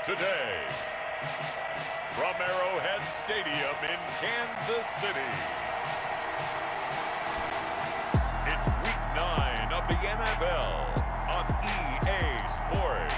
Today, from Arrowhead Stadium in Kansas City, it's Week 9 of the NFL on EA Sports.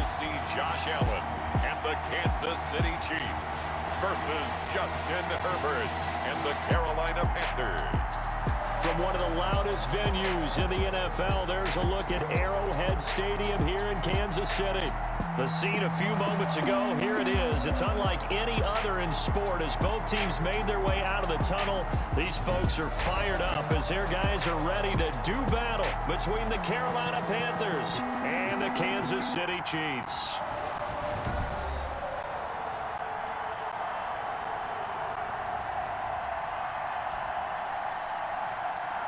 See Josh Allen and the Kansas City Chiefs versus Justin Herbert and the Carolina Panthers. From one of the loudest venues in the NFL, there's a look at Arrowhead Stadium here in Kansas City. The scene a few moments ago, here it is. It's unlike any other in sport as both teams made their way out of the tunnel. These folks are fired up as their guys are ready to do battle between the Carolina Panthers and the Kansas City Chiefs.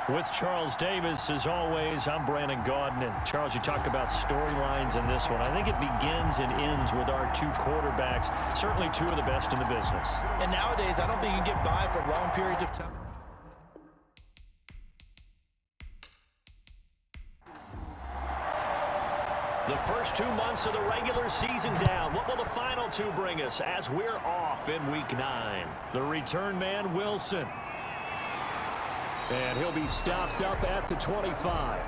With Charles Davis, as always, I'm Brandon Gaudin. And Charles, you talk about storylines in this one. I think it begins and ends with our two quarterbacks, certainly two of the best in the business. And nowadays, I don't think you can get by for long periods of time. The first 2 months of the regular season down. What will the final two bring us as we're off in Week 9? The return man, Wilson. And he'll be stopped up at the 25.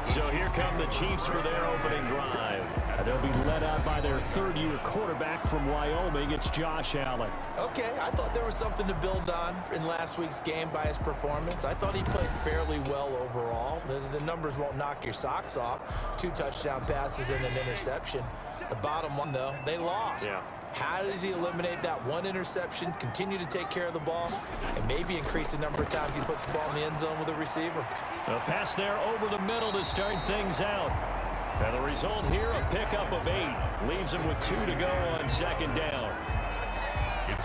So here come the Chiefs for their opening drive. And they'll be led out by their third-year quarterback from Wyoming. It's Josh Allen. Okay, I thought there was something to build on in last week's game by his performance. I thought he played fairly well overall. The numbers won't knock your socks off. 2 touchdown passes and an interception. The bottom one, though, they lost. Yeah. How does he eliminate that one interception, continue to take care of the ball, and maybe increase the number of times he puts the ball in the end zone with a receiver? A pass there over the middle to start things out. And the result here, a pickup of 8. Leaves him with 2 to go on second down.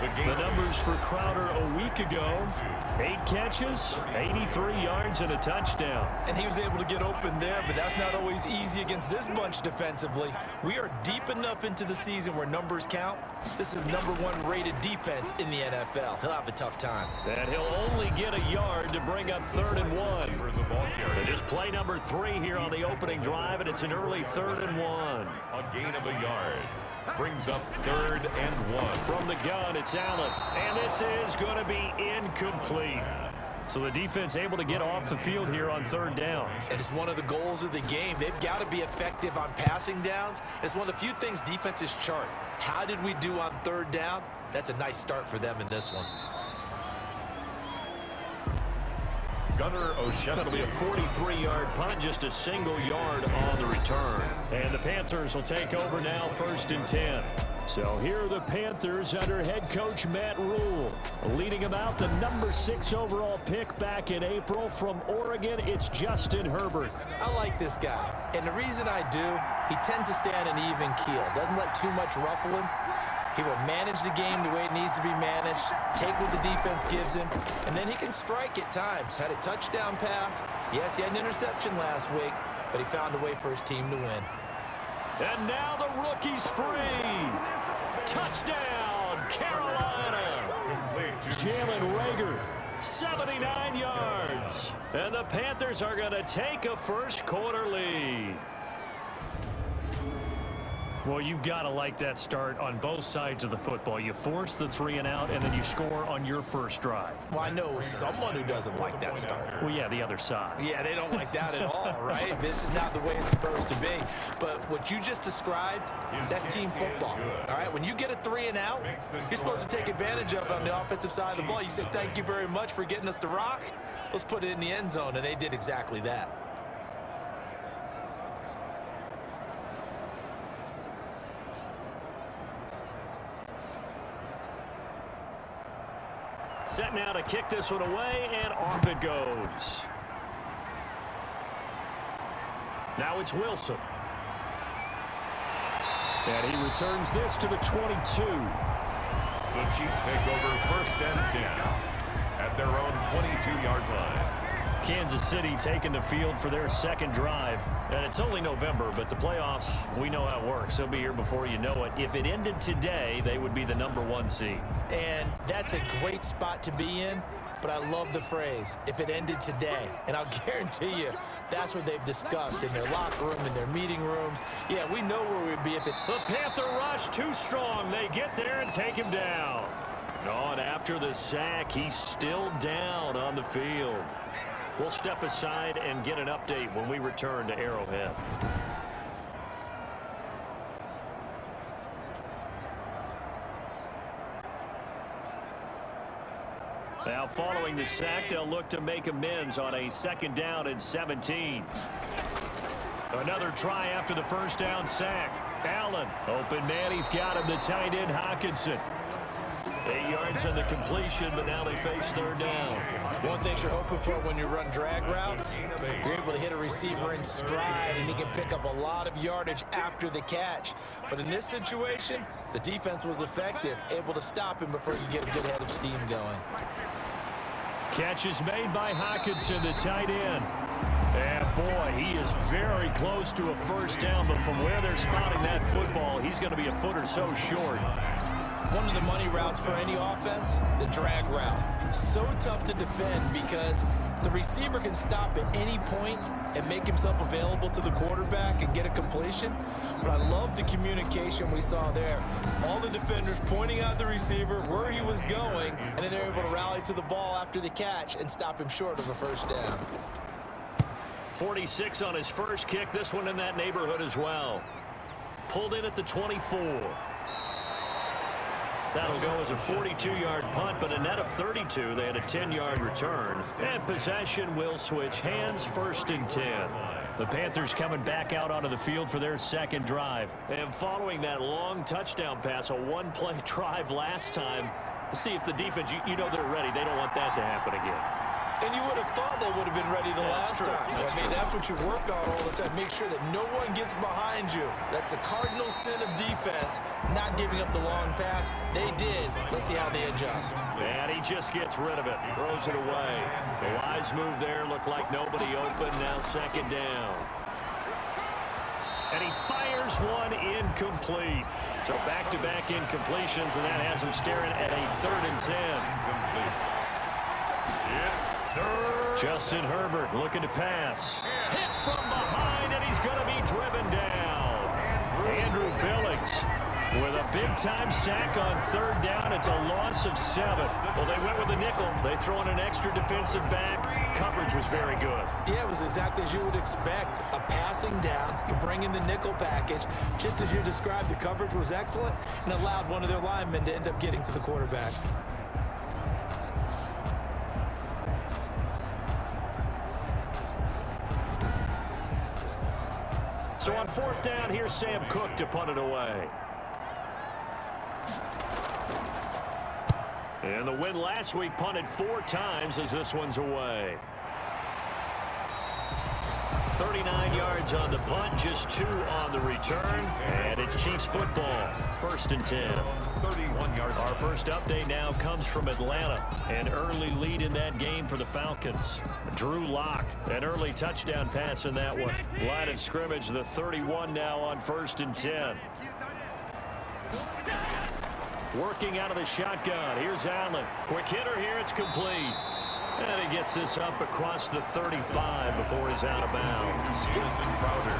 The numbers for Crowder a week ago: 8 catches, 83 yards, and a touchdown. And he was able to get open there, but that's not always easy against this bunch defensively. We are deep enough into the season where numbers count. This is #1 rated defense in the NFL. He'll have a tough time. And he'll only get a yard to bring up 3rd and 1. And just play number 3 here on the opening drive, and it's an early 3rd and 1. A gain of a yard brings up 3rd and 1. From the gun, it's Allen. And this is going to be incomplete. So the defense able to get off the field here on 3rd down. And it's one of the goals of the game. They've got to be effective on passing downs. It's one of the few things defenses chart. How did we do on 3rd down? That's a nice start for them in this one. Gunnar Olszewski. It'll be a 43-yard punt, just a single yard on the return. And the Panthers will take over now, 1st and 10. So here are the Panthers under head coach Matt Rhule. Leading them out, the number 6 overall pick back in April from Oregon, it's Justin Herbert. I like this guy. And the reason I do, he tends to stay on an even keel. Doesn't let too much ruffle him. He will manage the game the way it needs to be managed, take what the defense gives him, and then he can strike at times. Had a touchdown pass. Yes, he had an interception last week, but he found a way for his team to win. And now the rookie's free. Touchdown, Carolina. Jalen Reagor, 79 yards. And the Panthers are going to take a first quarter lead. Well, you've got to like that start on both sides of the football. You force the 3 and out, and then you score on your first drive. Well, I know someone who doesn't like that start. Well, yeah, the other side. Yeah, they don't like that at all, right? This is not the way it's supposed to be. But what you just described, that's team football, all right? When you get a 3 and out, you're supposed to take advantage of it on the offensive side of the ball. You say, thank you very much for getting us the rock. Let's put it in the end zone, and they did exactly that. Set now to kick this one away, and off it goes. Now it's Wilson. And he returns this to the 22. The Chiefs take over 1st and 10 at their own 22-yard line. Kansas City taking the field for their second drive. And it's only November, but the playoffs, we know how it works. They'll be here before you know it. If it ended today, they would be the #1 seed. And that's a great spot to be in, but I love the phrase, if it ended today. And I'll guarantee you, that's what they've discussed in their locker room, in their meeting rooms. Yeah, we know where we'd be if it... The Panther rush too strong. They get there and take him down. And after the sack, he's still down on the field. We'll step aside and get an update when we return to Arrowhead. Now, following the sack, they'll look to make amends on a 2nd down and 17. Another try after the first down sack. Allen, open man, he's got him, the tight end Hockenson. 8 yards on the completion, but now they face 3rd down. One thing you're hoping for when you run drag routes, you're able to hit a receiver in stride, and he can pick up a lot of yardage after the catch. But in this situation, the defense was effective, able to stop him before you get a good head of steam going. Catch is made by Hockenson, the tight end. And boy, he is very close to a first down, but from where they're spotting that football, he's going to be a foot or so short. One of the money routes for any offense, the drag route. So tough to defend because the receiver can stop at any point and make himself available to the quarterback and get a completion. But I love the communication we saw there. All the defenders pointing out the receiver, where he was going, and then they're able to rally to the ball after the catch and stop him short of a first down. 46 on his first kick, this one in that neighborhood as well. Pulled in at the 24. That'll go as a 42-yard punt, but a net of 32. They had a 10-yard return. And possession will switch hands, 1st and 10. The Panthers coming back out onto the field for their second drive. And following that long touchdown pass, a one-play drive last time, to see if the defense, you know they're ready. They don't want that to happen again. And you would have thought they would have been ready the last time. That's what you work on all the time. Make sure that no one gets behind you. That's the cardinal sin of defense, not giving up the long pass. They did. Let's see how they adjust. And he just gets rid of it, throws it away. The wise move there, looked like nobody open, now 2nd down. And he fires one incomplete. So back-to-back incompletions, and that has him staring at a 3rd and 10. Justin Herbert looking to pass. Hit from behind, and he's going to be driven down. Andrew Billings with a big-time sack on 3rd down. It's a loss of 7. Well, they went with a nickel. They throw in an extra defensive back. Coverage was very good. Yeah, it was exactly as you would expect. A passing down. You bring in the nickel package. Just as you described, the coverage was excellent and allowed one of their linemen to end up getting to the quarterback. So on 4th down, here's Sam Cook to punt it away. And the win last week punted 4 times as this one's away. 39 yards on the punt, just 2 on the return. And it's Chiefs football, 1st and 10. 31 yards. Our first update now comes from Atlanta. An early lead in that game for the Falcons. Drew Lock, an early touchdown pass in that one. Line of scrimmage, the 31 now on 1st and 10. Working out of the shotgun. Here's Allen. Quick hitter here. It's complete. And he gets this up across the 35 before he's out of bounds.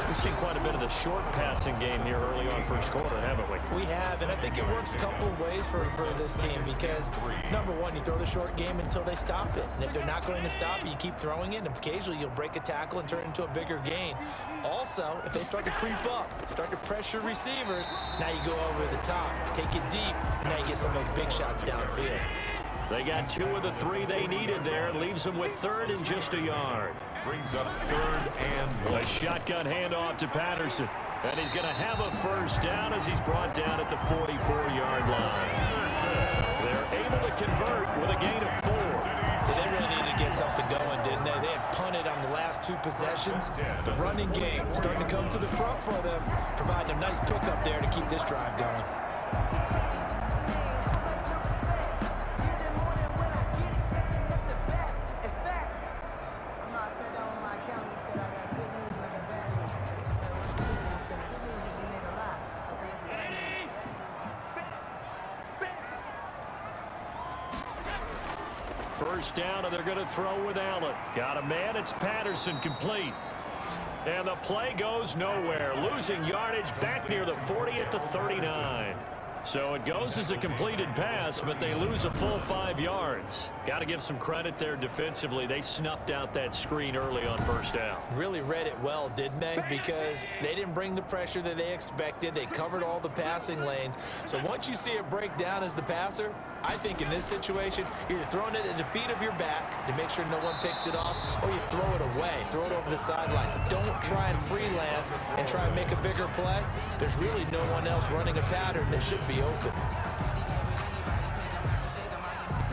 We've seen quite a bit of the short passing game here early on first quarter, haven't we? We have, and I think it works a couple of ways for this team because, number one, you throw the short game until they stop it. And if they're not going to stop it, you keep throwing it, and occasionally you'll break a tackle and turn it into a bigger gain. Also, if they start to creep up, start to pressure receivers, now you go over the top, take it deep, and now you get some of those big shots downfield. They got 2 of the 3 they needed there. Leaves them with 3rd and just a yard. Brings up 3rd and 1. A shotgun handoff to Patterson. And he's going to have a first down as he's brought down at the 44-yard line. They're able to convert with a gain of 4. They really needed to get something going, didn't they? They had punted on the last 2 possessions. The running game starting to come to the front for them, providing a nice pickup there to keep this drive going. First down, and they're going to throw with Allen. Got a man. It's Patterson, complete. And the play goes nowhere. Losing yardage back near the 40 at the 39. So it goes as a completed pass, but they lose a full 5 yards. Got to give some credit there defensively. They snuffed out that screen early on first down. Really read it well, didn't they? Because they didn't bring the pressure that they expected. They covered all the passing lanes. So once you see it break down as the passer, I think in this situation, you're either throwing it at the feet of your back to make sure no one picks it off, or you throw it away, throw it over the sideline. Don't try and freelance and try and make a bigger play. There's really no one else running a pattern that should be open.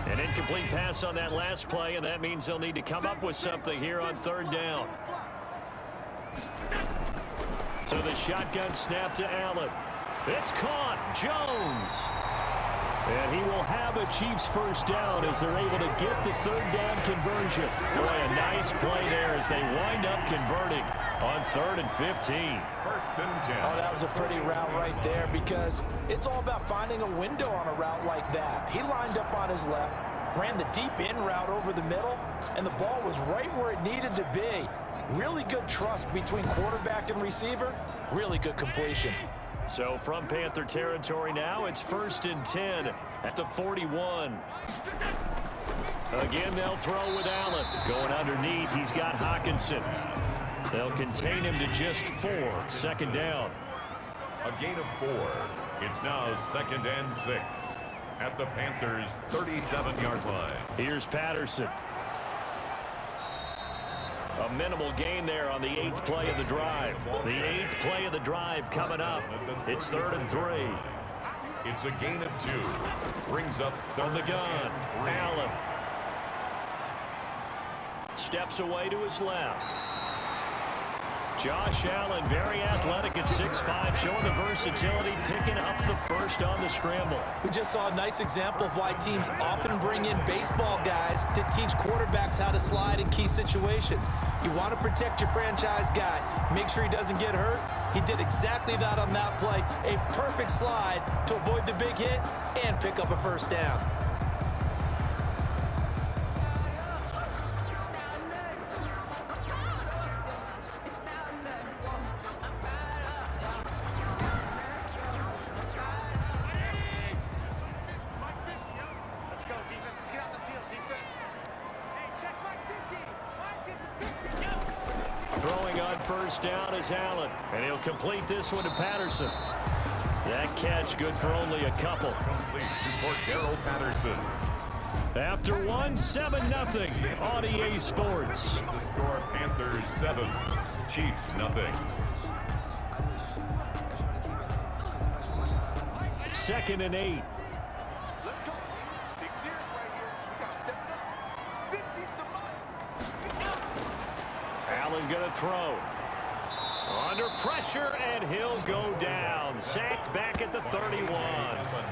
An incomplete pass on that last play, and that means they'll need to come up with something here on third down. So the shotgun snap to Allen. It's caught. Jones. And he will have a Chiefs first down as they're able to get the third down conversion. Boy, a nice play there as they wind up converting on 3rd and 15. First and 10. Oh, that was a pretty route right there because it's all about finding a window on a route like that. He lined up on his left, ran the deep in route over the middle, and the ball was right where it needed to be. Really good trust between quarterback and receiver. Really good completion. So from Panther territory now, it's 1st and 10 at the 41. Again, they'll throw with Allen. Going underneath, he's got Hockenson. They'll contain him to just 4. 2nd down. A gain of 4. It's now 2nd and 6 at the Panthers' 37-yard line. Here's Patterson. A minimal gain there on the 8th play of the drive. The 8th play of the drive coming up. It's 3rd and 3. It's a gain of 2. Brings up From the gun, Allen. Steps away to his left. Josh Allen, very athletic at 6'5", showing the versatility, picking up the first on the scramble. We just saw a nice example of why teams often bring in baseball guys to teach quarterbacks how to slide in key situations. You want to protect your franchise guy. Make sure he doesn't get hurt. He did exactly that on that play. A perfect slide to avoid the big hit and pick up a first down. Throwing on first down is Allen, and he'll complete this one to Patterson. That catch good for only a couple. complete to Cordero Patterson. After 7-0 on EA Sports. The score, Panthers 7, Chiefs nothing. 2nd and 8. Let's go. Big series right here. We got to step it up. This is the money. Allen going to throw. Under pressure, and he'll go down. Sacked back at the 31.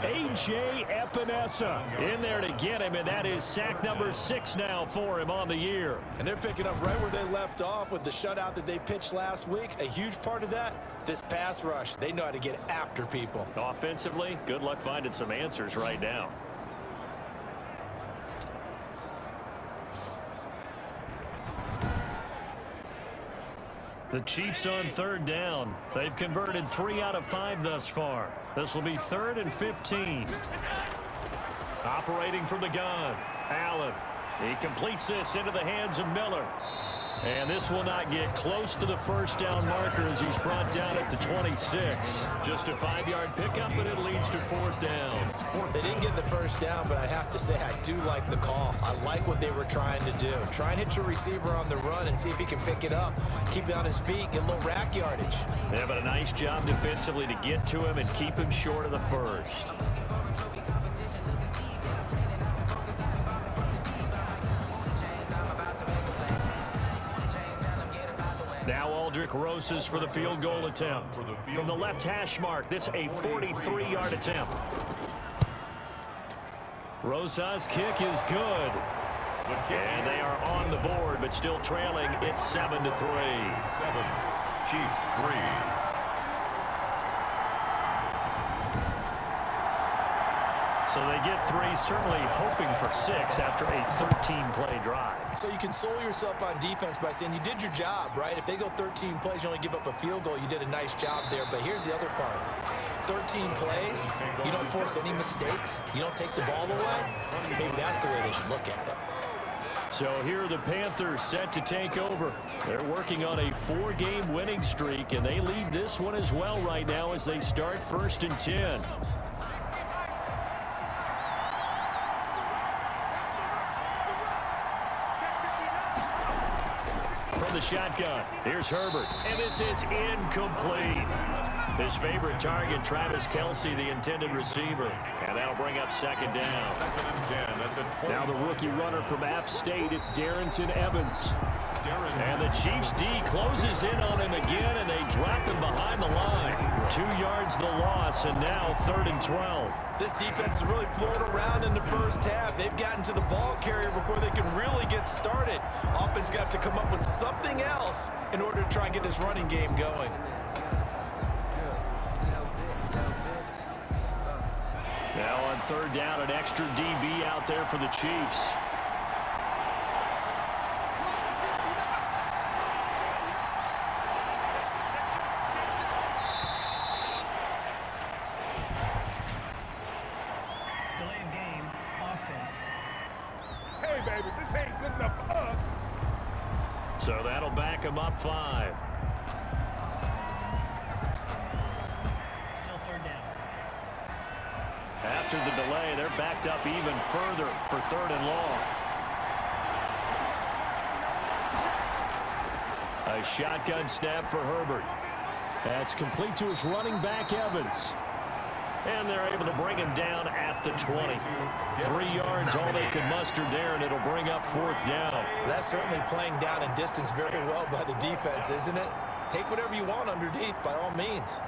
A.J. Epinesa in there to get him, and that is sack number 6 now for him on the year. And they're picking up right where they left off with the shutout that they pitched last week. A huge part of that, this pass rush. They know how to get after people. Offensively, good luck finding some answers right now. The Chiefs on 3rd down. They've converted 3 out of 5 thus far. This will be 3rd and 15. Operating from the gun, Allen. He completes this into the hands of Miller. And this will not get close to the first down marker as he's brought down at the 26. Just a 5-yard pickup, and it leads to 4th down. They didn't get the first down, but I have to say I do like the call. I like what they were trying to do. Try and hit your receiver on the run and see if he can pick it up. Keep it on his feet, get a little rack yardage. Yeah, but a nice job defensively to get to him and keep him short of the first. Now Aldrick Rosas for the field goal attempt. From the left hash mark, this a 43-yard attempt. Rosas' kick is good. And they are on the board, but still trailing. It's 7-3. 7, Chiefs 3. So they get 3, certainly hoping for 6 after a 13-play drive. So you console yourself on defense by saying you did your job, right? If they go 13 plays, you only give up a field goal, you did a nice job there. But here's the other part. 13 plays, you don't force any mistakes, you don't take the ball away. Maybe that's the way they should look at it. So here are the Panthers set to take over. They're working on a 4-game winning streak, and they lead this one as well right now as they start 1st and 10. From the shotgun, here's Herbert, and this is incomplete. His favorite target, Travis Kelce, the intended receiver. And that'll bring up 2nd down. Now the rookie runner from App State, it's Darrynton Evans. And the Chiefs D closes in on him again, and they drop him behind the line. 2 yards the loss, and now 3rd and 12. This defense is really floating around in the first half. They've gotten to the ball carrier before they can really get started. Offense got to come up with something else in order to try and get this running game going. Now on 3rd down, an extra DB out there for the Chiefs. Delay of game, offense. Hey, baby, this ain't good enough for us. So that'll back him up 5. Still 3rd down. After the delay, they're backed up even further for 3rd and long. A shotgun snap for Herbert. That's complete to his running back, Evans. And they're able to bring him down at the 20. 3 yards, all they could muster there, and it'll bring up 4th down. That's certainly playing down in distance very well by the defense, isn't it? Take whatever you want underneath, by all means.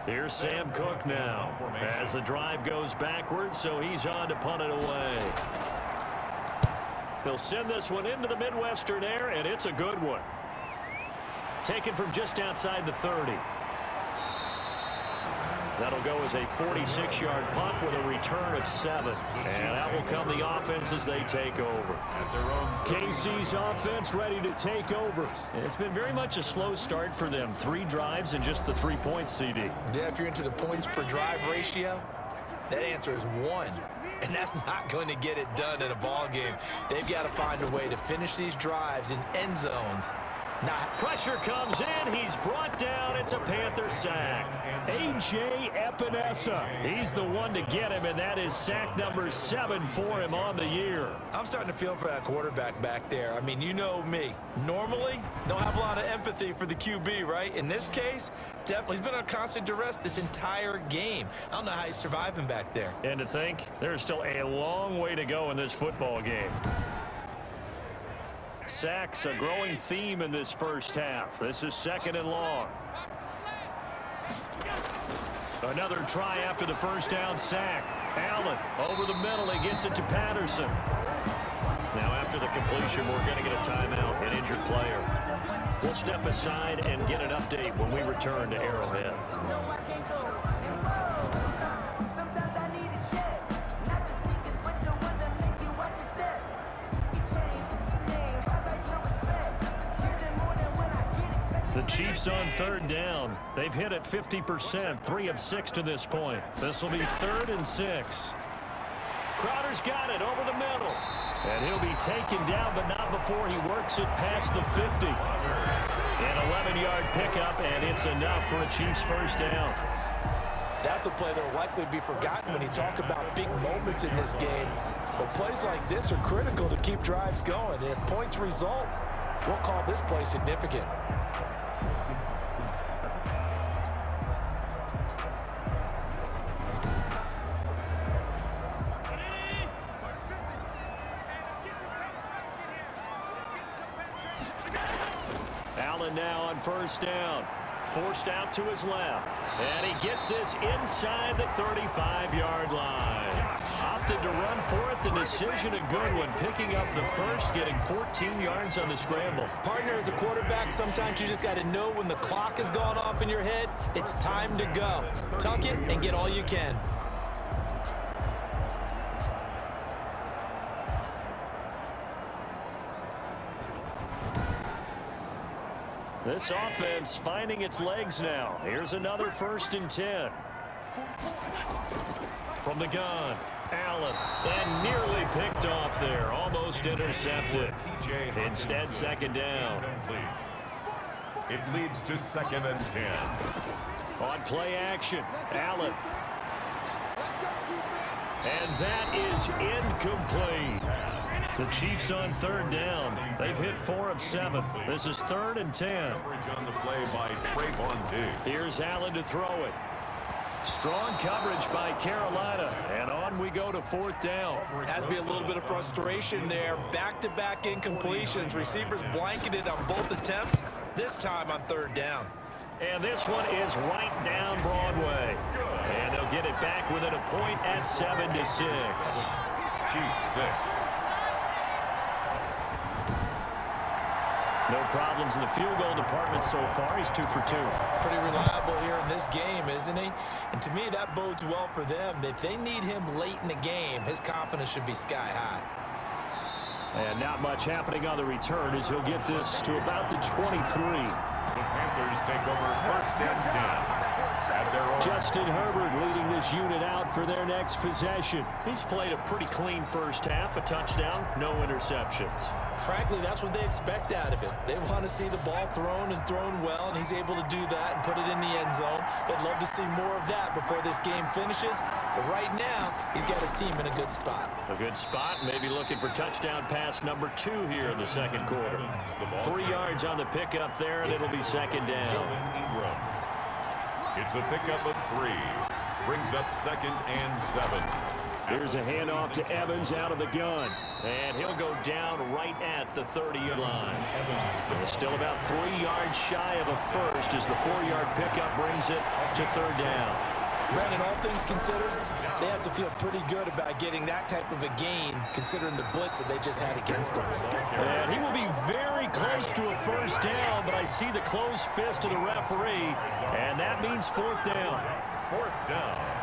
Here's Sam Cook now as the drive goes backwards, so he's on to punt it away. He'll send this one into the Midwestern air, and it's a good one. Taken from just outside the 30. That'll go as a 46-yard punt with a return of 7. And that will come the offense as they take over. KC's offense ready to take over. And it's been very much a slow start for them. 3 drives and just the 3 points, CD. Yeah, if you're into the points per drive ratio, that answer is 1. And that's not going to get it done in a ball game. They've got to find a way to finish these drives in end zones. Pressure comes in. He's brought down. It's a Panther sack. A.J. Epinesa. He's the one to get him, and that is sack number 7 for him on the year. I'm starting to feel for that quarterback back there. I mean, you know me. Normally, don't have a lot of empathy for the QB, right? In this case, definitely. He's been on constant duress this entire game. I don't know how he's surviving back there. And to think, there's still a long way to go in this football game. Sacks, a growing theme in this first half. This is 2nd and long. Another try after the first down sack. Allen over the middle. He gets it to Patterson. Now after the completion, we're going to get a timeout, an injured player. We'll step aside and get an update when we return to Arrowhead. The Chiefs on 3rd down. They've hit it 50%, 3 of 6 to this point. This will be 3rd and 6. Crowder's got it over the middle. And he'll be taken down, but not before he works it past the 50. An 11-yard pickup, and it's enough for a Chiefs first down. That's a play that will likely be forgotten when you talk about big moments in this game. But plays like this are critical to keep drives going. And if points result, we'll call this play significant. Allen now on first down. Forced out to his left. And he gets this inside the 35-yard line. Opted to run for it. The decision a good one. Picking up the first, getting 14 yards on the scramble. Partner, as a quarterback, sometimes you just got to know when the clock has gone off in your head, it's time to go. Tuck it and get all you can. This offense finding its legs now. Here's another 1st and 10. From the gun, Allen, and nearly picked off there. Almost intercepted. Instead, 2nd down. It leads to 2nd and 10. On play action, Allen. And that is incomplete. The Chiefs on 3rd down. They've hit 4 of 7. This is 3rd and 10. Coverage on the play by Trayvon Diggs. Here's Allen to throw it. Strong coverage by Carolina. And on we go to 4th down. Has to be a little bit of frustration there. Back-to-back incompletions. Receivers blanketed on both attempts, this time on 3rd down. And this one is right down Broadway. And they'll get it back within a point at 7-6. Chiefs 6. No problems in the field goal department so far. He's 2 for 2. Pretty reliable here in this game, isn't he? And to me, that bodes well for them. If they need him late in the game, his confidence should be sky high. And not much happening on the return as he'll get this to about the 23. The Panthers take over 1st and 10. At their own. Justin Herbert leading this unit out for their next possession. He's played a pretty clean first half, a touchdown, no interceptions. Frankly, that's what they expect out of it. They want to see the ball thrown and thrown well, and he's able to do that and put it in the end zone. They'd love to see more of that before this game finishes. But right now, he's got his team in a good spot. A good spot, maybe looking for touchdown pass number 2 here in the 2nd quarter. 3 yards on the pickup there, and it'll be 2nd down. It's a pickup of 3. Brings up 2nd and 7. Here's a handoff to Evans out of the gun. And he'll go down right at the 30-yard line. They're still about 3 yards shy of a first as the 4-yard pickup brings it to 3rd down. Brandon, all things considered, they have to feel pretty good about getting that type of a gain, considering the blitz that they just had against them. And he will be very close to a 1st down, but I see the closed fist of the referee, and that means 4th down. 4th down.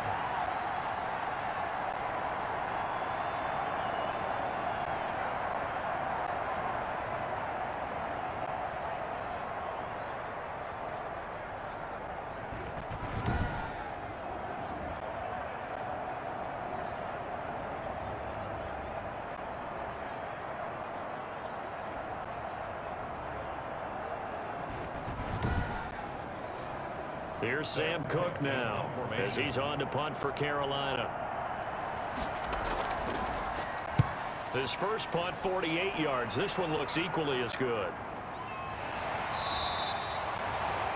Here's Sam Cook now as he's on to punt for Carolina. His first punt, 48 yards. This one looks equally as good.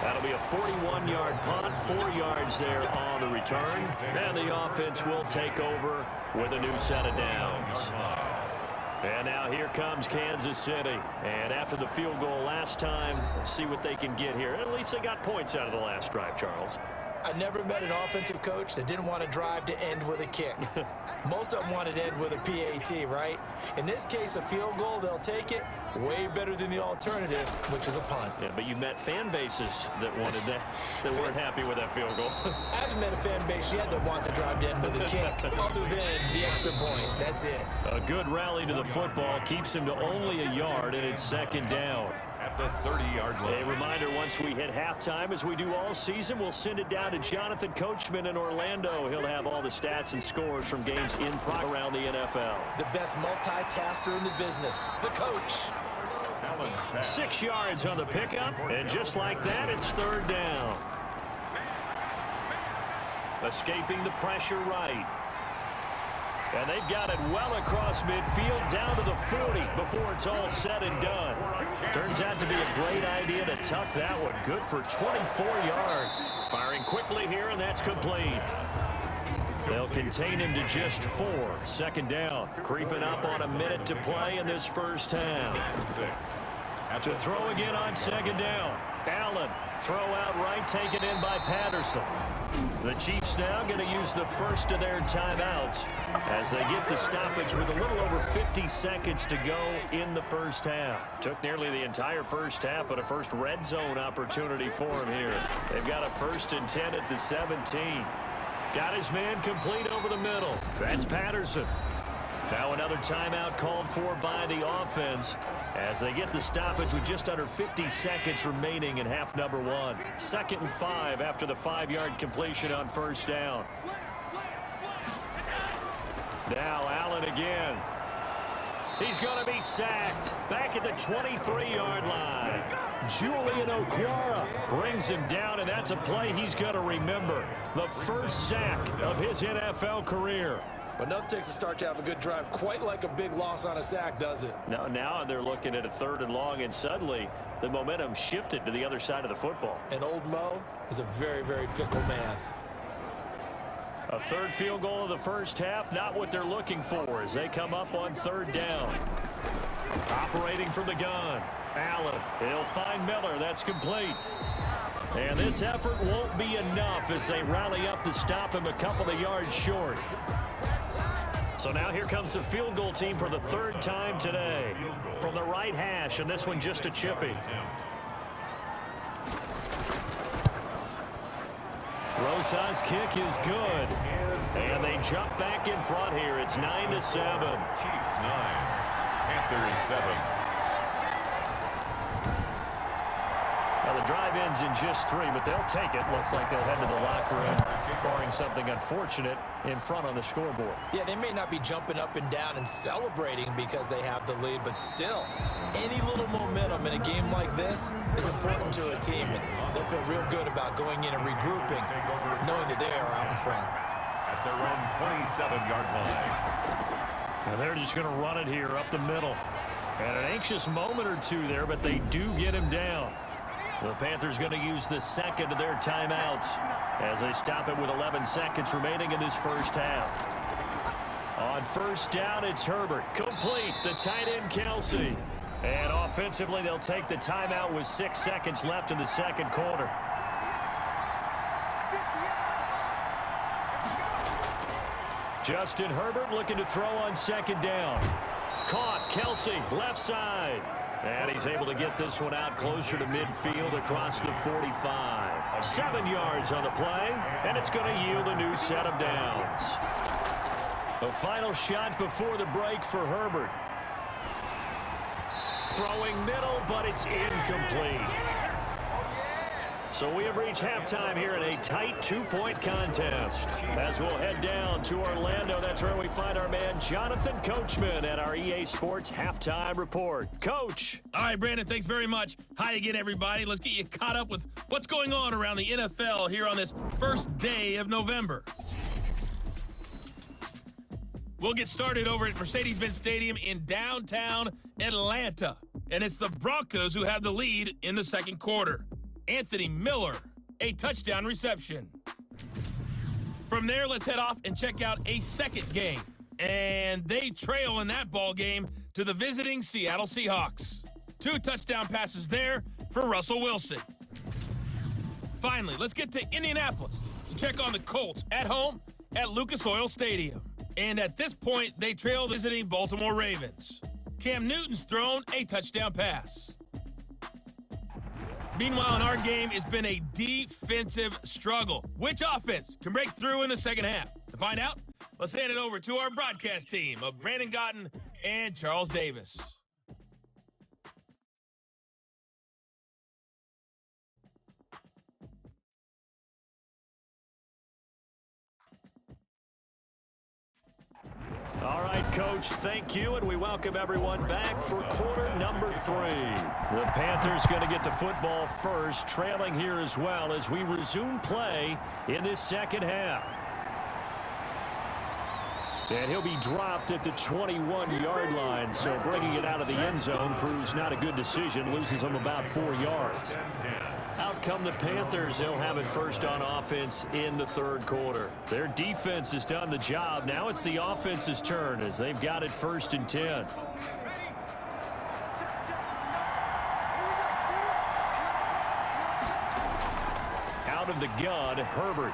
That'll be a 41-yard punt, 4 yards there on the return. And the offense will take over with a new set of downs. And now here comes Kansas City. And after the field goal last time, let's see what they can get here. At least they got points out of the last drive, Charles. I never met an offensive coach that didn't want to drive to end with a kick. Most of them wanted to end with a PAT, right? In this case, a field goal, they'll take it. Way better than the alternative, which is a punt. Yeah, but you met fan bases that wanted that, that weren't happy with that field goal. I haven't met a fan base yet that wants to drive to end with a kick, other than the extra point. That's it. A good rally to the football keeps him to only a yard, and it's 2nd down. At the 30-yard line. A reminder, once we hit halftime, as we do all season, we'll send it down to Jonathan Coachman in Orlando. He'll have all the stats and scores from games in around the NFL. The best multitasker in the business, the coach. 6 yards on the pickup, and just like that, it's 3rd down. Escaping the pressure right. And they've got it well across midfield, down to the 40 before it's all said and done. Turns out to be a great idea to tuck that one. Good for 24 yards. Firing quickly here, and that's complete. They'll contain him to just 4. 2nd down. Creeping up on a minute to play in this first half. To throw again on second down. Allen, throw out right, taken in by Patterson. The Chiefs now going to use the first of their timeouts as they get the stoppage with a little over 50 seconds to go in the first half. Took nearly the entire first half, but a first red zone opportunity for him here. They've got a 1st and 10 at the 17. Got his man complete over the middle. That's Patterson. Now another timeout called for by the offense as they get the stoppage with just under 50 seconds remaining in half number 1. 2nd and 5 after the 5-yard completion on first down. Now Allen again. He's going to be sacked back at the 23-yard line. Julian Okwara brings him down, and that's a play he's going to remember. The first sack of his NFL career. But nothing takes a start to have a good drive quite like a big loss on a sack, does it? Now they're looking at a 3rd and long, and suddenly the momentum shifted to the other side of the football. And old Mo is a very, very fickle man. A 3rd field goal of the first half, not what they're looking for as they come up on 3rd down. Operating from the gun. Allen, he'll find Miller. That's complete. And this effort won't be enough as they rally up to stop him a couple of yards short. So now here comes the field goal team for the 3rd time today. From the right hash, and this one just a chippy. Rosa's kick is good. And they jump back in front here. It's 9-7. Chiefs 9, Panthers 7. Now the drive ends in just 3, but they'll take it. Looks like they'll head to the locker room, barring something unfortunate in front on the scoreboard. Yeah, they may not be jumping up and down and celebrating because they have the lead, but still, any little momentum in a game like this is important to a team, and they'll feel real good about going in and regrouping, knowing that they are out in front. At their own 27-yard line. And they're just going to run it here up the middle. And an anxious moment or two there, but they do get him down. The Panthers going to use the 2nd of their timeouts as they stop it with 11 seconds remaining in this first half. On first down, it's Herbert. Complete. The tight end, Kelsey. And offensively, they'll take the timeout with 6 seconds left in the 2nd quarter. Justin Herbert looking to throw on 2nd down. Caught. Kelsey, left side. And he's able to get this one out closer to midfield across the 45. 7 yards on the play, and it's going to yield a new set of downs. The final shot before the break for Herbert. Throwing middle, but it's incomplete. So we have reached halftime here in a tight 2-point contest. As we'll head down to Orlando, that's where we find our man Jonathan Coachman at our EA Sports Halftime Report. Coach. All right, Brandon, thanks very much. Hi again, everybody. Let's get you caught up with what's going on around the NFL here on this first day of November. We'll get started over at Mercedes-Benz Stadium in downtown Atlanta. And it's the Broncos who have the lead in the 2nd quarter. Anthony Miller, a touchdown reception. From there, let's head off and check out a 2nd game. And they trail in that ball game to the visiting Seattle Seahawks. 2 touchdown passes there for Russell Wilson. Finally, let's get to Indianapolis to check on the Colts at home at Lucas Oil Stadium. And at this point, they trail visiting Baltimore Ravens. Cam Newton's thrown a touchdown pass. Meanwhile, in our game, it's been a defensive struggle. Which offense can break through in the 2nd half? To find out, let's hand it over to our broadcast team of Brandon Gotten and Charles Davis. All right, Coach, thank you, and we welcome everyone back for quarter number 3. The Panthers going to get the football first, trailing here as well as we resume play in this 2nd half. And he'll be dropped at the 21-yard line, so bringing it out of the end zone proves not a good decision, loses him about 4 yards. Out come the Panthers. They'll have it first on offense in the 3rd quarter. Their defense has done the job. Now it's the offense's turn as they've got it 1st and 10. out of the gun, Herbert.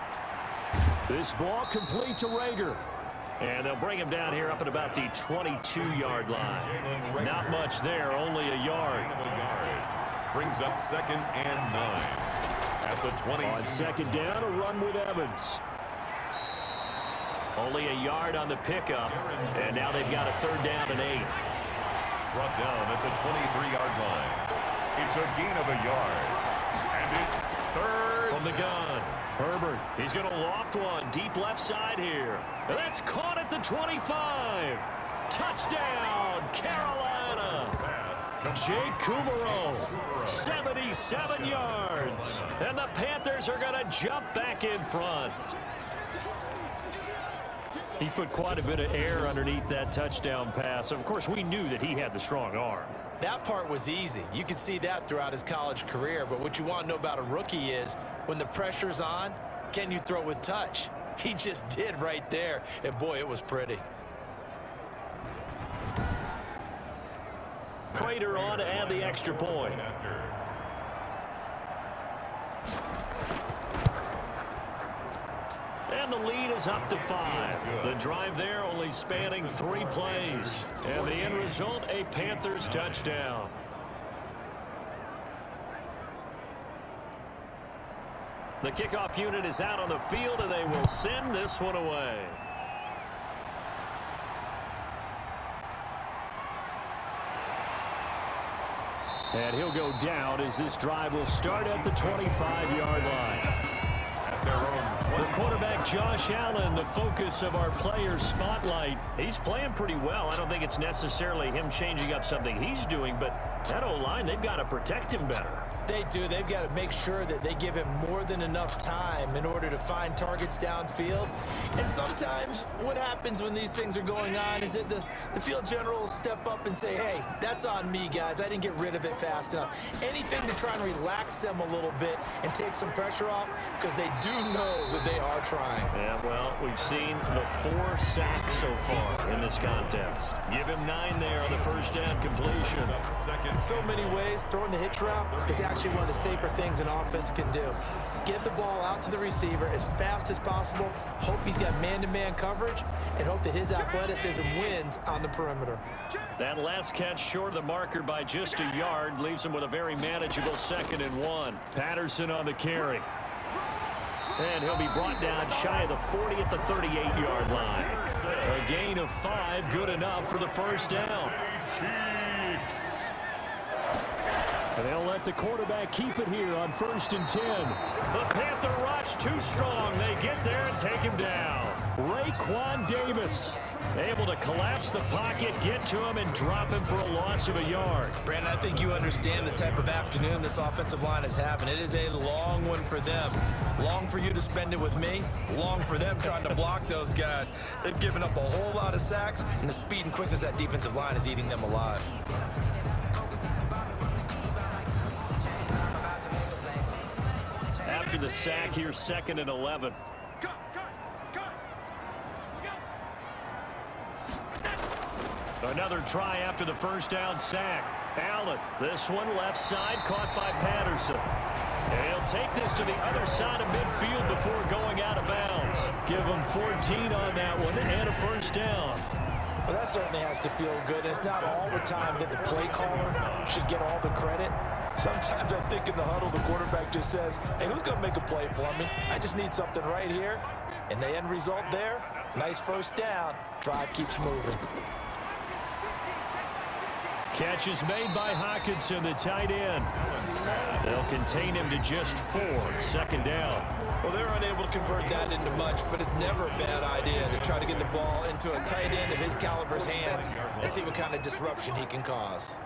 This ball complete to Rager. And they'll bring him down here up at about the 22-yard line. Not much there, only a yard. Brings up 2nd and 9 at the 20. On 2nd down, a run with Evans. Only a yard on the pickup, and now they've got a 3rd down and 8. Brought down at the 23-yard line. It's a gain of a yard, and it's 3rd. From the gun, Herbert. He's going to loft one deep left side here. And that's caught at the 25. Touchdown, Carolina. Jake Kumerow, 77 yards. And the Panthers are going to jump back in front. He put quite a bit of air underneath that touchdown pass. Of course, we knew that he had the strong arm. That part was easy. You could see that throughout his college career. But what you want to know about a rookie is when the pressure's on, can you throw with touch? He just did right there. And, boy, it was pretty. Prater on to add the extra point. And the lead is up to 5. The drive there only spanning 3 plays. And the end result, a Panthers touchdown. The kickoff unit is out on the field, and they will send this one away. And he'll go down as this drive will start at the 25-yard line. The quarterback, Josh Allen, the focus of our players' spotlight. He's playing pretty well. I don't think it's necessarily him changing up something he's doing, but that O-line, they've got to protect him better. They do. They've got to make sure that they give him more than enough time in order to find targets downfield. And sometimes what happens when these things are going on is that the field general will step up and say, hey, that's on me, guys. I didn't get rid of it fast enough. Anything to try and relax them a little bit and take some pressure off because they do know that they are trying. Yeah, well, we've seen the 4 sacks so far in this contest. Give him 9 there on the first down completion. In so many ways, throwing the hitch route is actually one of the safer things an offense can do. Get the ball out to the receiver as fast as possible, hope he's got man-to-man coverage, and hope that his athleticism wins on the perimeter. That last catch short of the marker by just a yard leaves him with a very manageable 2nd and 1. Patterson on the carry. And he'll be brought down shy of the 40 at the 38-yard line. A gain of 5, good enough for the first down. And they'll let the quarterback keep it here on 1st and 10. The Panther rush too strong. They get there and take him down. Raekwon Davis able to collapse the pocket, get to him, and drop him for a loss of a yard. Brandon, I think you understand the type of afternoon this offensive line is having. It is a long one for them. Long for you to spend it with me. Long for them trying to block those guys. They've given up a whole lot of sacks, and the speed and quickness of that defensive line is eating them alive. After the sack, here's 2nd and 11. Another try after the first down sack. Allen, this one left side, caught by Patterson. And he'll take this to the other side of midfield before going out of bounds. Give him 14 on that one and a first down. Well, that certainly has to feel good. It's not all the time that the play caller should get all the credit. Sometimes I think in the huddle, the quarterback just says, hey, who's going to make a play for me? I just need something right here. And the end result there, nice first down. Drive keeps moving. Catch is made by Hockenson, the tight end. They'll contain him to just 4, 2nd down. Well, they're unable to convert that into much, but it's never a bad idea to try to get the ball into a tight end of his caliber's hands and see what kind of disruption he can cause.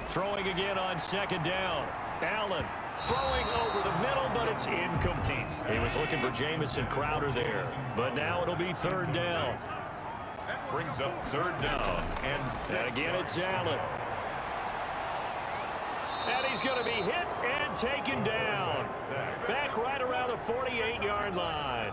Throwing again on 2nd down. Allen throwing over the middle, but it's incomplete. He was looking for Jamison Crowder there, but now it'll be 3rd down. Brings up 3rd down and 6. And again, it's Allen. And he's going to be hit and taken down. Back right around the 48-yard line.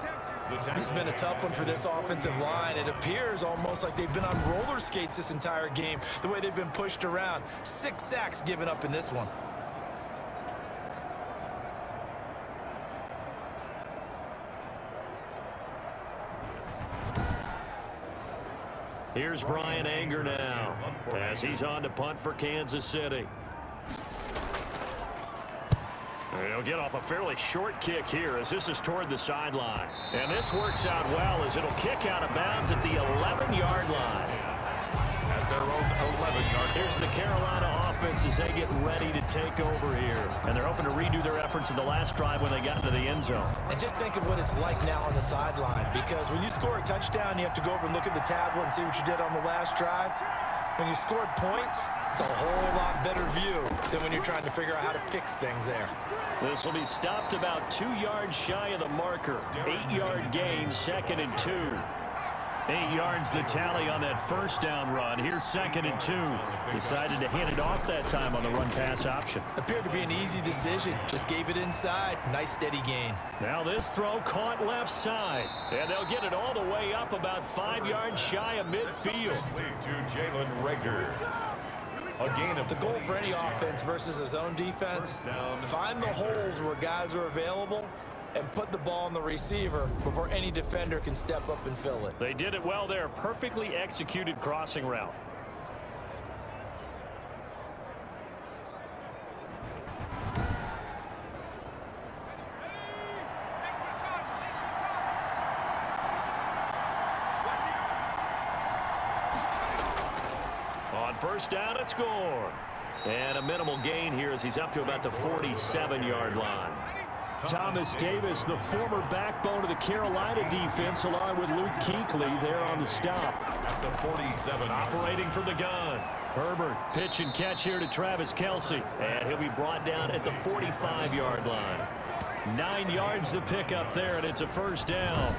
This has been a tough one for this offensive line. It appears almost like they've been on roller skates this entire game, the way they've been pushed around. 6 sacks given up in this one. Here's Bryan Anger now as he's on to punt for Kansas City. He'll get off a fairly short kick here as this is toward the sideline. And this works out well as it'll kick out of bounds at the 11-yard line. At their own 11-yard. Here's the Carolina offense as they get ready to take over here. And they're hoping to redo their efforts in the last drive when they got into the end zone. And just think of what it's like now on the sideline, because when you score a touchdown, you have to go over and look at the tablet and see what you did on the last drive. When you scored points, it's a whole lot better view than when you're trying to figure out how to fix things there. This will be stopped about 2 yards shy of the marker. 8-yard gain, 2nd and 2. 8 yards the tally on that first down run. Here's 2nd and 2. Decided to hand it off that time on the run-pass option. Appeared to be an easy decision. Just gave it inside. Nice steady gain. Now this throw caught left side. And they'll get it all the way up about 5 yards shy of midfield. To Jalen Reagor. A gain of the goal for any offense versus a zone defense, find the holes where guys are available and put the ball on the receiver before any defender can step up and fill it. They did it well there. Perfectly executed crossing route. On first down, it's Gore. And a minimal gain here as he's up to about the 47-yard line. Thomas Davis, the former backbone of the Carolina defense, along with Luke Kuechly there on the stop. At the 47. Operating from the gun. Herbert, pitch and catch here to Travis Kelce. And he'll be brought down at the 45-yard line. 9 yards to pick up there, and it's a first down.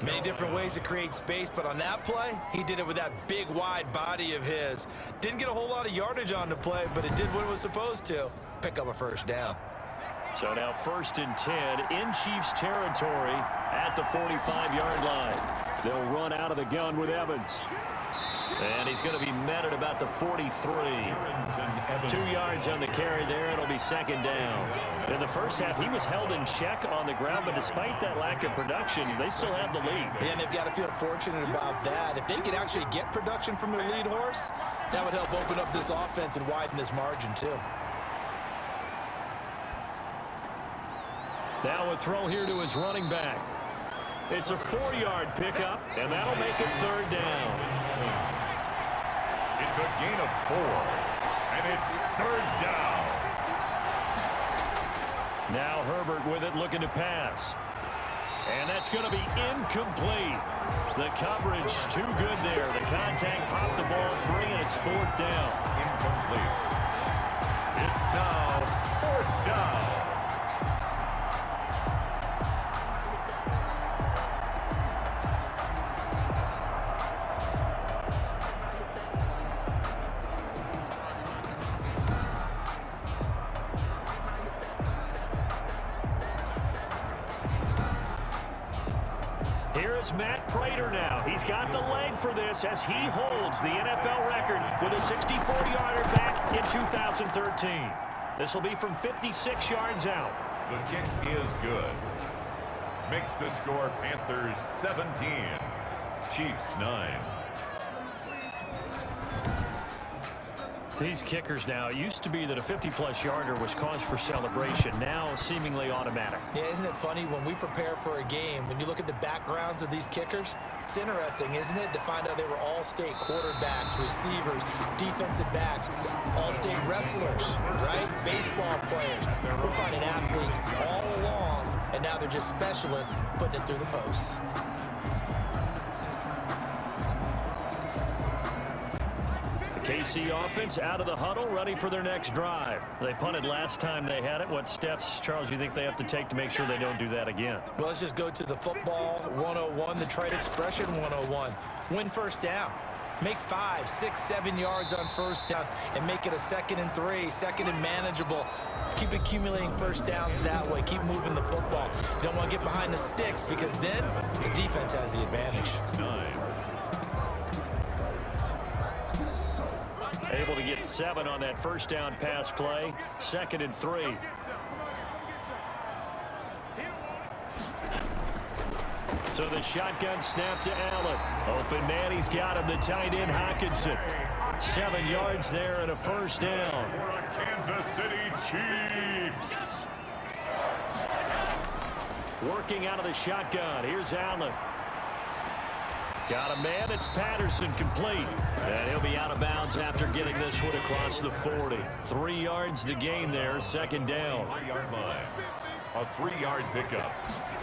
Many different ways to create space, but on that play, he did it with that big, wide body of his. Didn't get a whole lot of yardage on the play, but it did what it was supposed to. Pick up a first down. So now 1st and 10 in Chiefs territory at the 45-yard line. They'll run out of the gun with Evans. And he's going to be met at about the 43. 2 yards on the carry there. It'll be 2nd down. In the first half, he was held in check on the ground, but despite that lack of production, they still have the lead. Yeah, and they've got to feel fortunate about that. If they could actually get production from their lead horse, that would help open up this offense and widen this margin, too. Now a throw here to his running back. It's a 4-yard pickup, and that'll make it 3rd down. It's a gain of 4, and it's 3rd down. Now Herbert with it, looking to pass. And that's going to be incomplete. The coverage too good there. The contact popped the ball free, and it's 4th down. Incomplete. It's now 4th down. Here's Matt Prater now. He's got the leg for this as he holds the NFL record with a 64-yarder back in 2013. This will be from 56 yards out. The kick is good. Makes the score Panthers 17, Chiefs 9. These kickers now, it used to be that a 50-plus yarder was cause for celebration. Now seemingly automatic. Yeah, isn't it funny when we prepare for a game, when you look at the backgrounds of these kickers, it's interesting, isn't it, to find out they were all-state quarterbacks, receivers, defensive backs, all-state wrestlers, right? Baseball players. We're finding athletes all along, and now they're just specialists putting it through the posts. KC offense out of the huddle, ready for their next drive. They punted last time they had it. What steps, Charles, you think they have to take to make sure they don't do that again? Well, let's just go to the football 101, the trade expression 101. Win first down. Make 5, 6, 7 yards on first down and make it a 2nd and 3, 2nd and manageable. Keep accumulating first downs that way. Keep moving the football. You don't want to get behind the sticks because then the defense has the advantage. Able to get 7 on that first down pass play. 2nd and 3. So the shotgun snap to Allen. Open man, he's got him. The tight end, Hockenson. 7 yards there and a first down. Kansas City Chiefs. Working out of the shotgun. Here's Allen. Got a man. It's Patterson, complete. And he'll be out of bounds after getting this one across the 40. 3 yards the gain there. 2nd down. 3-yard line. A 3-yard pickup.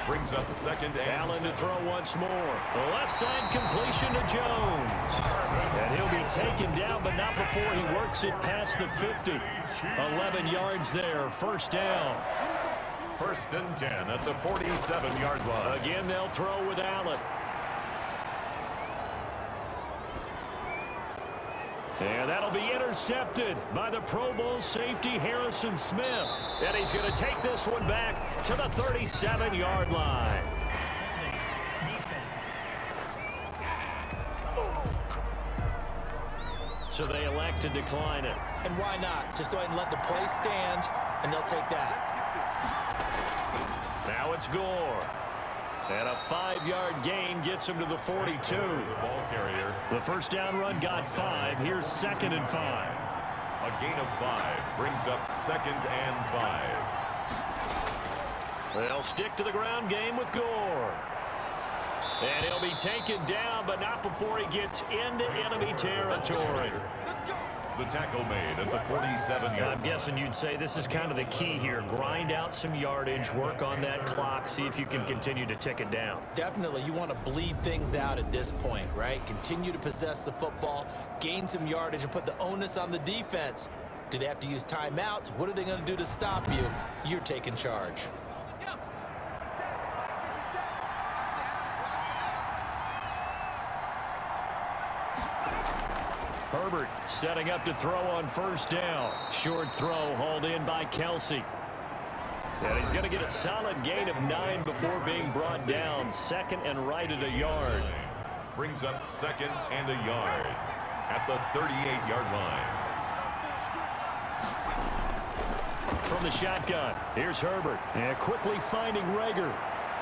Brings up 2nd and Allen to throw once more. The left side completion to Jones. And he'll be taken down, but not before he works it past the 50. 11 yards there. First down. 1st and 10 at the 47-yard line. Again, they'll throw with Allen. And that'll be intercepted by the Pro Bowl safety Harrison Smith. And he's going to take this one back to the 37-yard line. Defense. So they elect to decline it. And why not? Just go ahead and let the play stand, and they'll take that. Now it's Gore. And a 5-yard gain gets him to the 42. The ball carrier. The first down run got 5. Here's 2nd and 5. A gain of 5 brings up 2nd and 5. They'll stick to the ground game with Gore. And he'll be taken down, but not before he gets into enemy territory. The tackle made at the 47-yard line. I'm guessing you'd say this is kind of the key here. Grind out some yardage, work on that clock, see if you can continue to tick it down. Definitely, you want to bleed things out at this point, right? Continue to possess the football, gain some yardage, and put the onus on the defense. Do they have to use timeouts? What are they going to do to stop you? You're taking charge. Herbert setting up to throw on first down. Short throw hauled in by Kelsey. And he's going to get a solid gain of 9 before being brought down. 2nd and right at a yard. Brings up 2nd and a yard at the 38-yard line. From the shotgun, here's Herbert. And quickly finding Rager.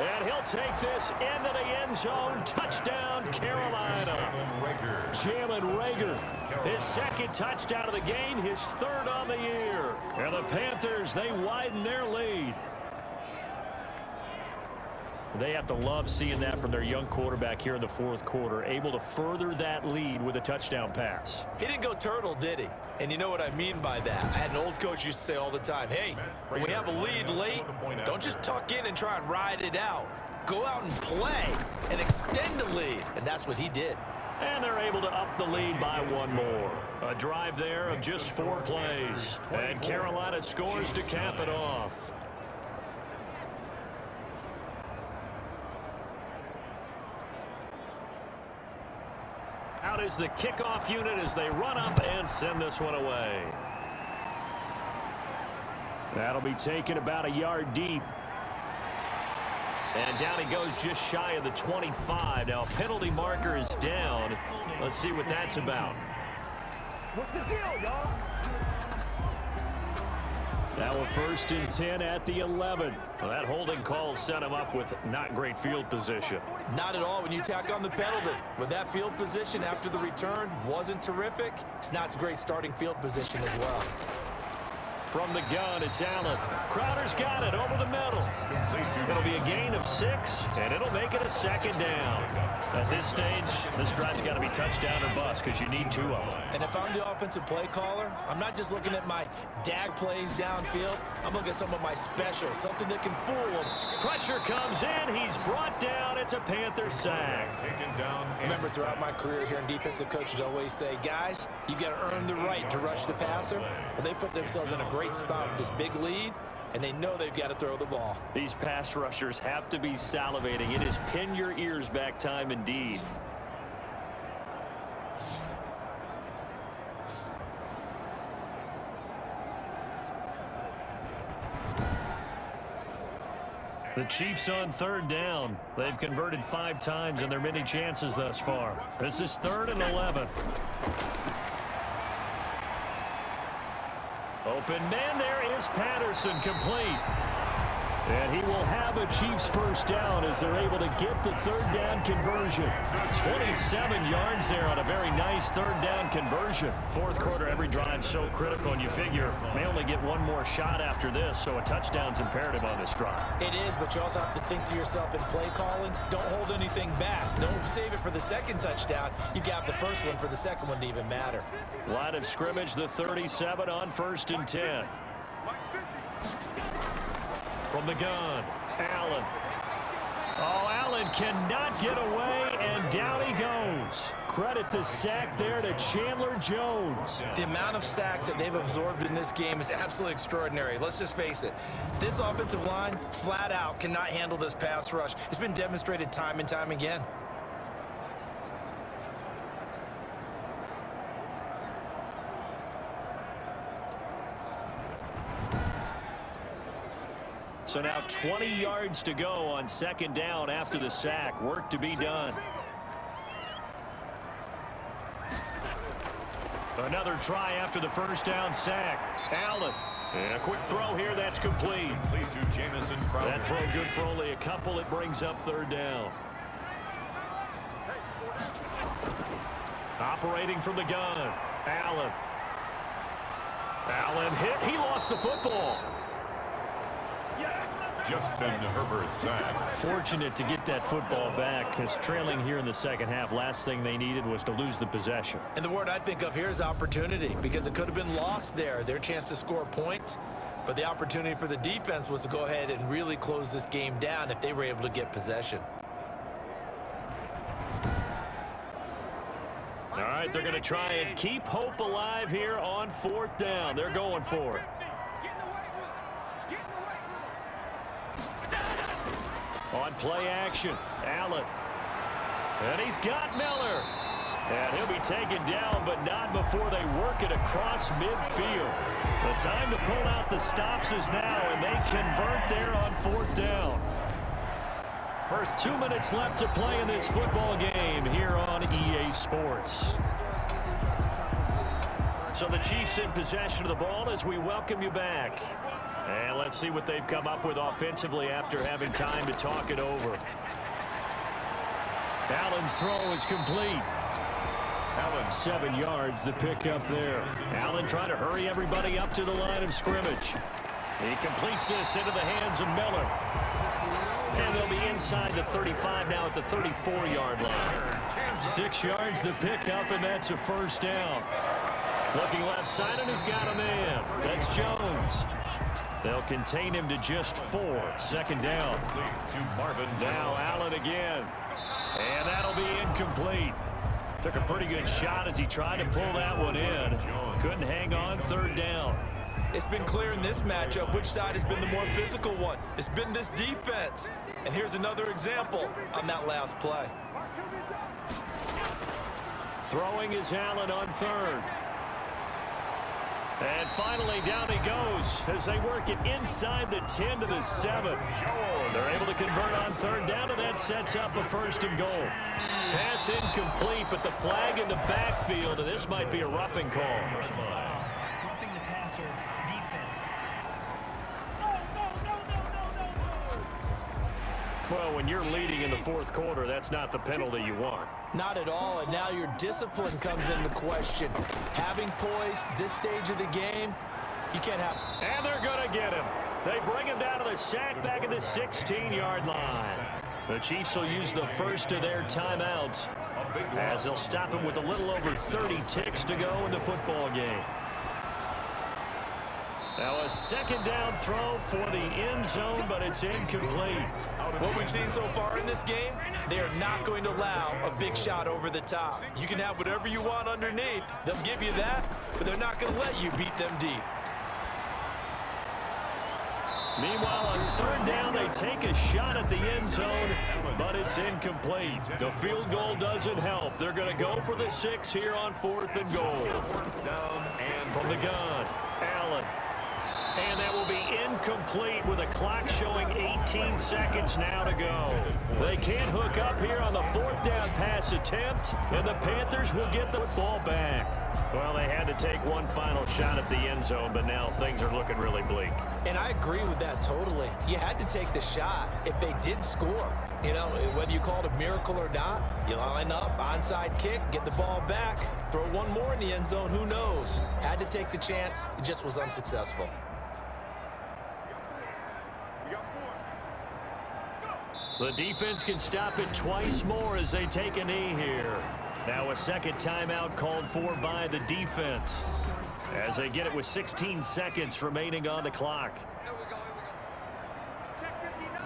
And he'll take this into the end zone. Touchdown, Carolina. Jalen Rager, his 2nd touchdown of the game, his 3rd on the year. And the Panthers, they widen their lead. They have to love seeing that from their young quarterback here in the 4th quarter, able to further that lead with a touchdown pass. He didn't go turtle, did he? And you know what I mean by that. I had an old coach used to say all the time, hey, when we have a lead late, don't just tuck in and try and ride it out. Go out and play and extend the lead. And that's what he did. And they're able to up the lead by 1 more. A drive there of just 4 plays. And Carolina scores to cap it off. Out is the kickoff unit as they run up and send this one away. That'll be taken about a yard deep. And down he goes just shy of the 25. Now a penalty marker is down. Let's see what that's about. What's the deal, y'all? Now a 1st and 10 at the 11. Well, that holding call set him up with not great field position. Not at all when you tack on the penalty. With that field position after the return wasn't terrific, it's not a great starting field position as well. From the gun, it's Allen. Crowder's got it over the middle. It'll be a gain of 6, and it'll make it a 2nd down. At this stage, this drive's got to be touchdown or bust because you need 2 of them. And if I'm the offensive play caller, I'm not just looking at my dag plays downfield. I'm looking at some of my specials, something that can fool them. Pressure comes in. He's brought down. It's a Panther sack. Taken down. Remember, throughout my career here in defensive coaches always say, guys, you got to earn the right to rush the passer. Well, they put themselves in a great spot with this big lead, and they know they've got to throw the ball. These pass rushers have to be salivating. It is pin your ears back time indeed. The Chiefs on third down. They've converted 5 times in their many chances thus far. This is 3rd and 11. Open man, there is Patterson, complete. And he will have a Chiefs first down as they're able to get the 3rd down conversion. 27 yards there on a very nice 3rd down conversion. 4th quarter, every drive so critical, and you figure may only get one more shot after this, so a touchdown's imperative on this drive. It is, but you also have to think to yourself in play calling, don't hold anything back. Don't save it for the second touchdown. You got the first one for the second one to even matter. Line of scrimmage, the 37 on 1st and 10. From the gun, Allen. Oh, Allen cannot get away, and down he goes. Credit the sack there to Chandler Jones. The amount of sacks that they've absorbed in this game is absolutely extraordinary. Let's just face it. This offensive line, flat out, cannot handle this pass rush. It's been demonstrated time and time again. So now 20 yards to go on 2nd down after the sack. Work to be done. Another try after the 1st down sack. Allen. And a quick throw here, that's complete. To Jamison Crowder. That throw good for only a couple. It brings up 3rd down. Operating from the gun. Allen. Allen hit. He lost the football. Justin Herbert sack. Fortunate to get that football back, because trailing here in the second half, last thing they needed was to lose the possession. And the word I think of here is opportunity, because it could have been lost there. Their chance to score points, but the opportunity for the defense was to go ahead and really close this game down if they were able to get possession. All right, they're going to try and keep hope alive here on 4th down. They're going for it. On play action, Allen. And he's got Miller. And he'll be taken down, but not before they work it across midfield. The time to pull out the stops is now, and they convert there on 4th down. First 2 minutes left to play in this football game here on EA Sports. So the Chiefs in possession of the ball as we welcome you back. And let's see what they've come up with offensively after having time to talk it over. Allen's throw is complete. Allen, 7 yards, the pickup there. Allen trying to hurry everybody up to the line of scrimmage. He completes this into the hands of Miller. And they'll be inside the 35 now at the 34-yard line. 6 yards, the pickup, and that's a 1st down. Looking left side, and he's got a man. That's Jones. They'll contain him to just 4. 2nd down. Now Allen again. And that'll be incomplete. Took a pretty good shot as he tried to pull that one in. Couldn't hang on. 3rd down. It's been clear in this matchup which side has been the more physical one. It's been this defense. And here's another example on that last play. Throwing is Allen on 3rd. And finally, down he goes as they work it inside the 10 to the 7. They're able to convert on 3rd down, and that sets up a 1st and goal. Pass incomplete, but the flag in the backfield, and this might be a roughing call. Personal foul. Roughing the passer. Defense. Well, when you're leading in the 4th quarter, that's not the penalty you want. Not at all, and now your discipline comes into question. Having poise this stage of the game, you can't have... And they're going to get him. They bring him down to the sack back at the 16-yard line. The Chiefs will use the first of their timeouts as they'll stop him with a little over 30 ticks to go in the football game. Now a 2nd down throw for the end zone, but it's incomplete. What we've seen so far in this game, they are not going to allow a big shot over the top. You can have whatever you want underneath. They'll give you that, but they're not going to let you beat them deep. Meanwhile, on 3rd down, they take a shot at the end zone, but it's incomplete. The field goal doesn't help. They're going to go for the 6 here on 4th and goal. From the gun, Allen. And that will be incomplete with a clock showing 18 seconds now to go. They can't hook up here on the fourth down pass attempt, and the Panthers will get the ball back. Well, they had to take one final shot at the end zone, but now things are looking really bleak. And I agree with that totally. You had to take the shot if they did score. You know, whether you call it a miracle or not, you line up, onside kick, get the ball back, throw one more in the end zone, who knows? Had to take the chance, it just was unsuccessful. The defense can stop it twice more as they take a knee here. Now a second timeout called for by the defense as they get it with 16 seconds remaining on the clock. Here we go. Check 59.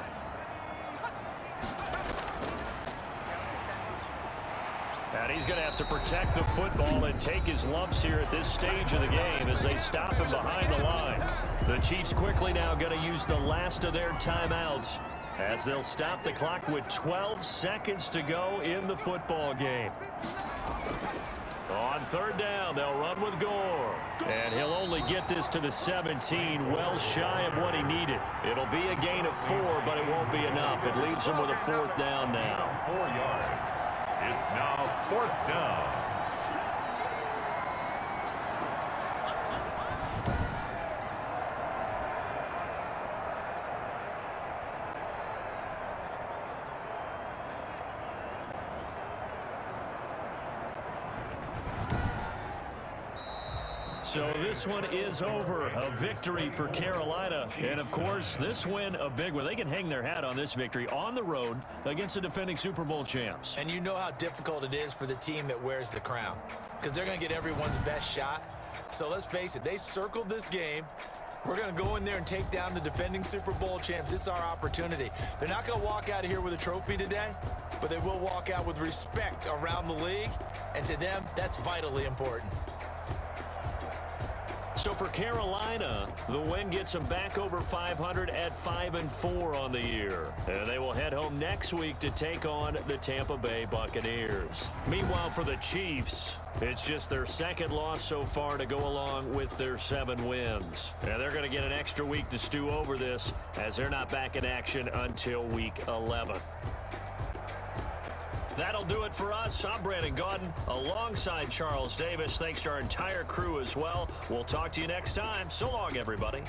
And he's going to have to protect the football and take his lumps here at this stage of the game as they stop him behind the line. The Chiefs quickly now going to use the last of their timeouts as they'll stop the clock with 12 seconds to go in the football game. On third down, they'll run with Gore. And he'll only get this to the 17, well shy of what he needed. It'll be a gain of 4, but it won't be enough. It leaves him with a fourth down now. 4 yards. It's now 4th down. So this one is over. A victory for Carolina. And, of course, this win a big one. They can hang their hat on this victory on the road against the defending Super Bowl champs. And you know how difficult it is for the team that wears the crown because they're going to get everyone's best shot. So let's face it, they circled this game. We're going to go in there and take down the defending Super Bowl champs. This is our opportunity. They're not going to walk out of here with a trophy today, but they will walk out with respect around the league. And to them, that's vitally important. So for Carolina, the win gets them back over 500 at 5-4 on the year. And they will head home next week to take on the Tampa Bay Buccaneers. Meanwhile, for the Chiefs, it's just their second loss so far to go along with their 7 wins. And they're going to get an extra week to stew over this as they're not back in action until week 11. That'll do it for us. I'm Brandon Gaudin alongside Charles Davis. Thanks to our entire crew as well. We'll talk to you next time. So long, everybody.